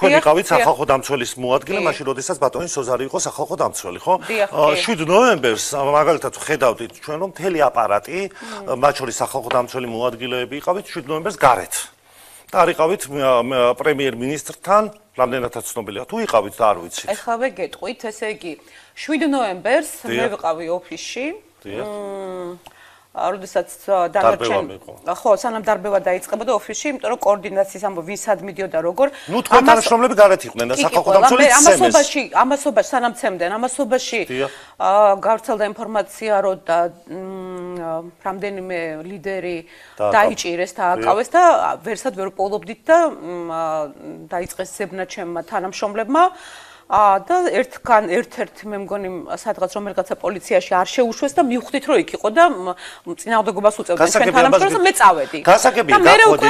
თქვენ იყავით სახალხო დამცველის მოადგილე, მაშინ როდესაც ბატონი სოზარი იყო სახალხო დამცველი, ხო? 7 ნოემბერს მაგალითად ხედავდით ჩვენ რომ მთელი აპარატი, მათ შორის სახალხო დამცველი მოადგილეები იყავით 7 ნოემბერს გარეთ. და არ იყავით პრემიერ-მინისტრთან, რამდენადაც ცნობილია. თუ იყავით და არ ვიცით. ეხლა გეტყვით, ესე იგი 7 ნოემბერს მე ვიყავი ოფისში. როდესაც ხო, სანამ დარბევა დაიწყებოდა ოფისში, იმიტომ რომ კოორდინაციის ამბო ვისად მიდიოდა როგორ. ნუ თქვენ თანამშრომლები გარეთ იყვნენ და სახალხო დამცველი ცემეს. ამასობაში სანამ ცემდნენ, ამასობაში გავრცელდა ინფორმაცია, რომ რამდენიმე ლიდერი დაიჭირეს და აკავეს და ვერსად ვერ პოულობდით და დაიწყეს ზებნა ჩემმა თანამშრომლებმა. და ერთ-ერთი მე მგონი სადღაც რომელიღაცა პოლიციაში არ შეუშვეს და მივხვდით რომ იქ იყო და წინააღმდეგობას უწევდნენ ჩვენ თანამშრომლებს და მე წავედი. გასაგებია გაყვეთ.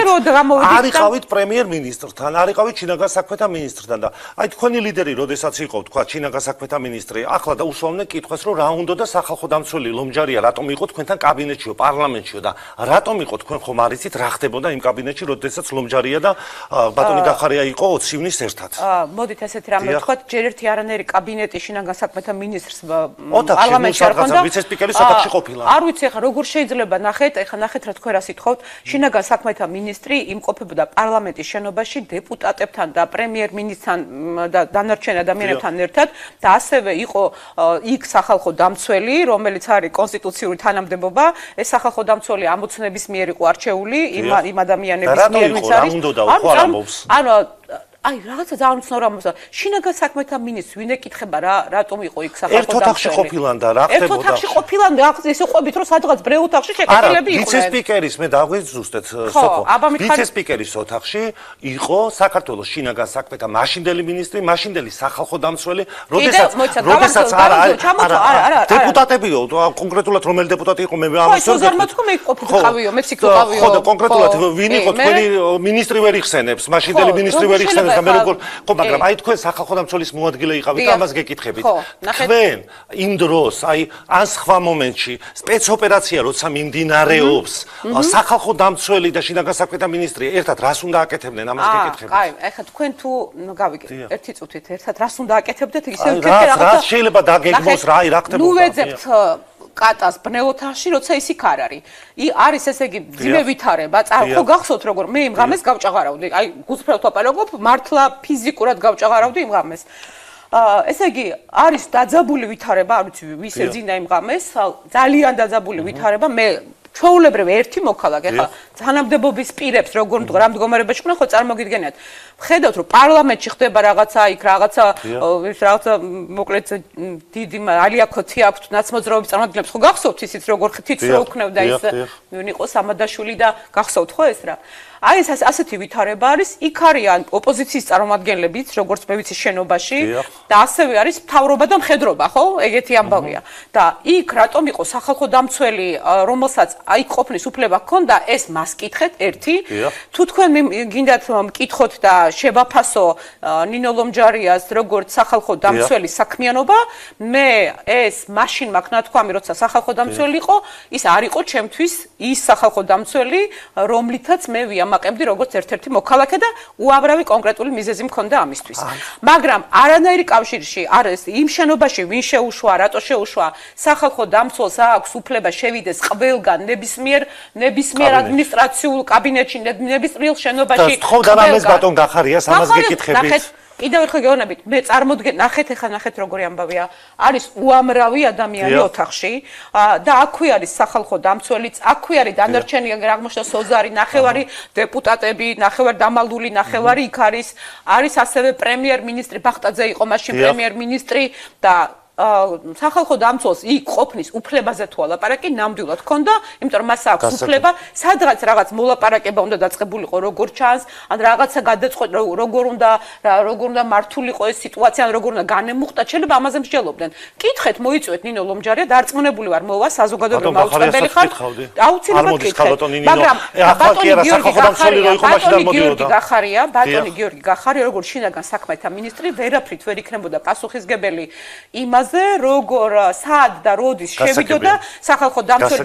არ იყავით პრემიერ-მინისტრთან, არ იყავით შინაგან საქმეთა მინისტრთან და აი თქვენი ლიდერი როდესაც იყო თქვა შინაგან საქმეთა მინისტრი, ახლა და უშუალოდ კითხვას რომ რა უნდა და სახალხო დამცველი ლომჯარია რატომ იყო თქვენთან კაბინეტშიო, პარლამენტშიო და რატომ იყო თქვენ ხომ არ იცით რა ხდებოდა იმ კაბინეტში როდესაც ლომჯარია და ბატონი გახარია იყო 20 ივნის ერთად. მოდით ესეთი რამე ვთქვათ ჯერ ერთი არანაირი კაბინეტი შინაგან საქმეთა ministrs პარლამენტში არ ქონდა. ვიცე-სპიკერის ოთახში ყოფილა. არ ვიცი ახლა როგორ შეიძლება ნახეთ, ახლა ნახეთ რა თქვენ რა სიტყვავთ. შინაგან საქმეთა ministri იმყოფებოდა პარლამენტის შენობაში დეპუტატებთან და პრემიერ-მინისტრთან და დანარჩენ ადამიანებთან ერთად და ასევე იყო იქ სახალხო დამცველი, რომელიც არის კონსტიტუციური თანამდებობა. ეს სახალხო დამცველი ამოცნების მიერ იყო არჩეული იმ ადამიანების მიერ, ვინც არის. ანუ აი რაღაცა ძალიან უცნაური ამბავია. შინაგან საქმეთა მინისტრი ვინ ეკითხება რატომ იყო იქ სახალხო დამცველი? ერთ ოთახში ყოფილან და რა ხდებოდა? ერთ ოთახში ყოფილან და ესე ყვებით რომ სადღაც ბრე ოთახში შეკეთილები იყვნენ. ვიცე-სპიკერის მე დაგვიზუსტეთ სოფო. ვიცე-სპიკერის ოთახში იყო საქართველოს შინაგან საქმეთა მაშინდელი მინისტრი, მაშინდელი სახალხო დამცველი, როდესაც არა დეპუტატებიო, კონკრეტულად რომელი დეპუტატი იყო მე ამას ვსწორებ. ხო, ზარმაც ხო მე იქ ყოფილიყავიო, მეც იქ ვიყავიო. ხო და კონკრეტულად ვინ იყო თქვენი მინისტრი ვერ იხსენებს, მაშინდელი მინისტრი ვერ იხსენებს. და მე როგორ ხო მაგრამ აი თქვენ სახალხო დამცველის მოადგილე იყავით და ამას გეკითხებით თქვენ იმ დროს აი ან სხვა მომენტში სპეცოპერაცია როცა მიმდინარეობს სახალხო დამცველი და შინაგან საქმეთა მინისტრი ერთად რას უნდა აკეთებდნენ ამას გეკითხებით აი ეხლა თქვენ თუ გავიგეთ ერთი წუთით ერთად რას უნდა აკეთებდეთ ისე რა შეიძლება დაგეგმოს რა ხდებოდა ნუ ვეძებთ კატას ბნეოთაში, როცა ის იქ არ არის. არის ესე იგი ძიმე ვითარება, ხო გახსოვთ როგორ მე იმ ღამეს გავჭაღარავდი. აი გულწრფელად ვაპარაკობ, მართლა ფიზიკურად გავჭაღარავდი იმ ღამეს. ესე იგი არის დაძაბული ვითარება, არ ვიცი ვის ეძინა იმ ღამეს, ძალიან დაძაბული ვითარება. მე ჩვეულებრივ ერთი მოქალაქე ხა თანამდებობის პირებს როგორ რა მდგომარეობაში ხნა ხო წარმოგიდგენიათ. ხედავთ რომ პარლამენტში ხდება რაღაცა იქ რაღაცა მოკლედ დიდი ალიაქოთი აქვს ნაცმოძრაობის წარმომადგენლებს ხო გახსოვთ ისიც როგორ ხთიც რო უქნევდა ის ვინ იყო სამადაშვილი და გახსოვთ ხო ეს რა აი ეს ასეთი ვითარება არის იქ არიან ოპოზიციის წარმომადგენლებიც როგორც მე ვიცი შენობაში და ასევე არის მთავრობა და მხედრობა ხო ეგეთი ამბავია და იქ რატომ იყო სახალხო დამცველი რომელსაც აი ყოფნის უფლება ჰქონდა ეს მას კითხეთ ერთი თუ თქვენ გინდათ მკითხოთ და შევაფასო ნინო ლომჯარიას როგორც სახალხო დამცველი საქმიანობა მე ეს მაშინ მაქვს ნათქვამი როცა სახალხო დამცველი იყო ის არ იყო ჩემთვის ის სახალხო დამცველი რომლითაც მე ვიამაყებდი როგორც ერთ-ერთი მოქალაქე და უამრავი კონკრეტული მიზეზი მქონდა ამისთვის მაგრამ არანაირი კავშირში არის იმ შენობაში ვინ შეუშვა რატო შეუშვა სახალხო დამცველს აქვს უფლება შევიდეს ყველგან ნებისმიერ ადმინისტრაციულ კაბინეტში ნებისმიერ შენობაში თხოვდა რამეს ბატონ გახარიას ამას გეკითხებით კიდევ ერთხელ გეუბნებით მე წარმოგიდგენთ ნახეთ როგორი ამბავია არის უამრავი ადამიანი ოთახში და აქვე არის სახალხო დამცველიც აქვე არის დანარჩენი აღმოჩნდა სოზარი ნახევარი დეპუტატები ნახევარი დამალული ნახევარი იქ არის ასევე პრემიერ-მინისტრი ბახტაძე იყო მაშინ პრემიერ-მინისტრი და სახალხო დამცველს იქ ყოფნის უფლებაზე თუ ალაპარაკი ნამდვილად ჰქონდა, იმიტომ რომ მას აქვს უფლება, სადღაც რაღაც მოლაპარაკება უნდა დაწყებულიყო როგორ ჩანს, ან რაღაცა გადაწყვეტ როგორ უნდა მართულიყო ეს სიტუაცია, ან როგორ უნდა განემუხტა, შეიძლება ამაზე მსჯელობდნენ. კითხეთ, მოიწვეთ ნინო ლომჯარია, დარწმუნებული ვარ, მოვა საზოგადოებრივ მაუწყებელი ხარ. აუცილებლად კითხეთ. მაგრამ ბატონი გიორგი გახარია, როგორც შინაგან საქმეთა მინისტრი, ვერაფრით ვერ იქნებოდა პასუხისგებელი იმას როგორ სად და როდის შევიდოდა სახალხო დამცველი